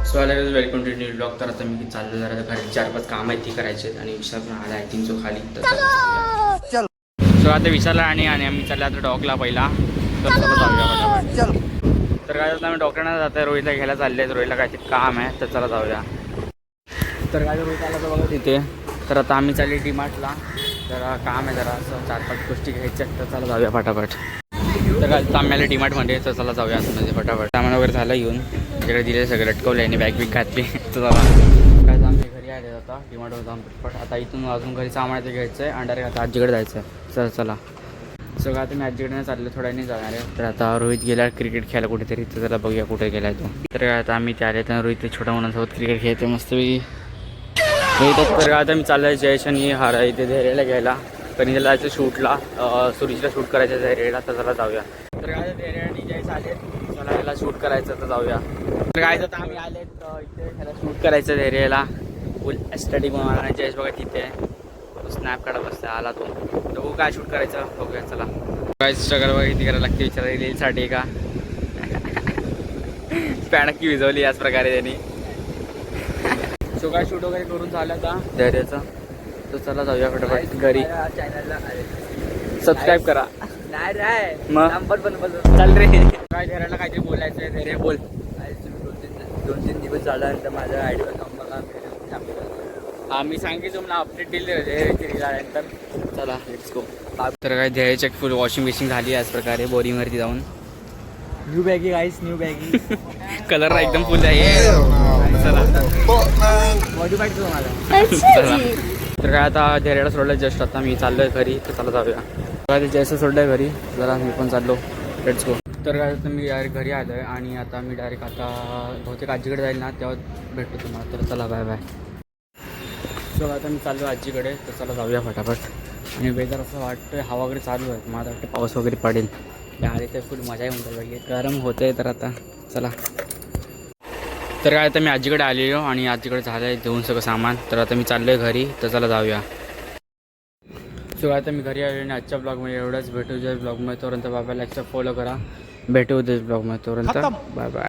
So आला welcome to new blog. तर आता मी चाललो जरा घरी 4-5 काम आहेत ती करायचे आणि विशाल पण आला आहे 300 खाली. तर सो आता विशाल आणि आम्ही चाललो आता डॉगला पहिला. तर चला जाऊया. तर काय आता आम्ही डॉक्टरांना जातो, रोहितला घ्यायला चालले आहेत. रोहितला काहीतरी काम आहे तर चला जाऊया. तर काय रोहित आला तर बघा तिथे. तर आता आम्ही चालले डीमार्टला. जरा काम आहे, जरा असं 4-5 गोष्टी घ्यायच्या तर चला जाऊया फटाफट. तर काय आम्हाला डीमार्टमध्ये तर चला जाऊया म्हणजे फटाफट. सामान वगैरे झालं घेऊन, तिकडे दिले सगळं लटकवलं आणि बॅग बिग घातली. तर चला काय आमच्या घरी आले आता डीमार्टवर जाऊन फटफट. आता इथून अजून घरी सामान ते घ्यायचं आहे आणि डायरेक्ट आता आजीकडे जायचं आहे. चला चला सगळं आता मी आजीकडे चाललं, थोड्या नाही जाणार आहे. तर आता रोहित गेला क्रिकेट खेळायला कुठेतरी, तर त्याला बघूया कुठे गेला तो. तर आता आम्ही ते आले तर रोहित छोट्या मुलांसोबत क्रिकेट खेळते मस्तपैकी. तर आता मी चाललो आहे जयेश आणि हारा इथे धैर्याला घ्यायला. कधी जायचं शूटला, सुरीजला शूट करायचं धैर्याला. तर चला जाऊया. तर काय धैर्य आणि जयेश आले, चला याला शूट करायचं तर जाऊया. तर काय तर आम्ही आले इथे ह्याला शूट करायचं धैर्याला. फुल एस्थेटिक बनवणार आणि जयेश बघा तिथे स्नॅप काढत बसता आला तो. तर बघू काय शूट करायचं बघूया चला. काय स्ट्रगल वगैरे किती करायला लागते विचारा रीलसाठी का. पॅडकी विजवली याच प्रकारे त्यांनी. सो काय शूट वगैरे करून झालं आता धैर्याचं. तर चला जाऊया फटाफट घरी. चॅनलला सबस्क्राईब करा. नाही रे मग नंबर पण चल रे. काय धैर्याला काहीतरी बोलायचं आहे. धैर्य बोल. दोन तीन दिवस झाल्यानंतर माझ्या आयडीवर नंबरला मी सांगितलं तुम्हाला अपडेट दिली धैर्याची आल्यानंतर. चला लेट्स गो. तर काय धैर्याची फुल वॉशिंग मशीन झाली याच प्रकारे बोरिंगवरती जाऊन. न्यू बॅगी गाईस न्यू बॅगी. कलर एकदम फुल आहे. चला बॉडी पाहिजे तुम्हाला. चला. तर काय आता धैर्याला सोडलं जस्ट. आता मी चाललो आहे घरी तर चला जाऊया. काय ते जयचं सोडलं आहे घरी, जरा मी पण चाललो. Let's go. तर काय आता मी डायरेक्ट घरी आलो आहे आणि आता मी डायरेक्ट आता बहुतेक आजीकडे जाईल ना तेव्हा भेटतो तुम्हाला. तर चला बाय बाय. सो आता मी चाललो आजीकडे तर चला जाऊया फटाफट. आणि वेदर असं वाटतं हवा वगैरे चालू आहे, मला वाटतं पाऊस वगैरे पडेल. आले तर फुल मजा येऊन जाईल. गरम होतं आहे तर आता चला. तर काय आता मी आजीकडे आलेलो आणि आजीकडे झालं आहे देऊन सगळं सामान. तर आता मी चाललो आहे घरी तर चला जाऊया. सो आता मी घरी आलो आणि आजच्या ब्लॉगमध्ये एवढंच. भेटू ज्या ब्लॉगमध्ये तोपर्यंत बाबाला फॉलो करा. भेटू उद्या ब्लॉगमध्ये तोपर्यंत बाय बाय.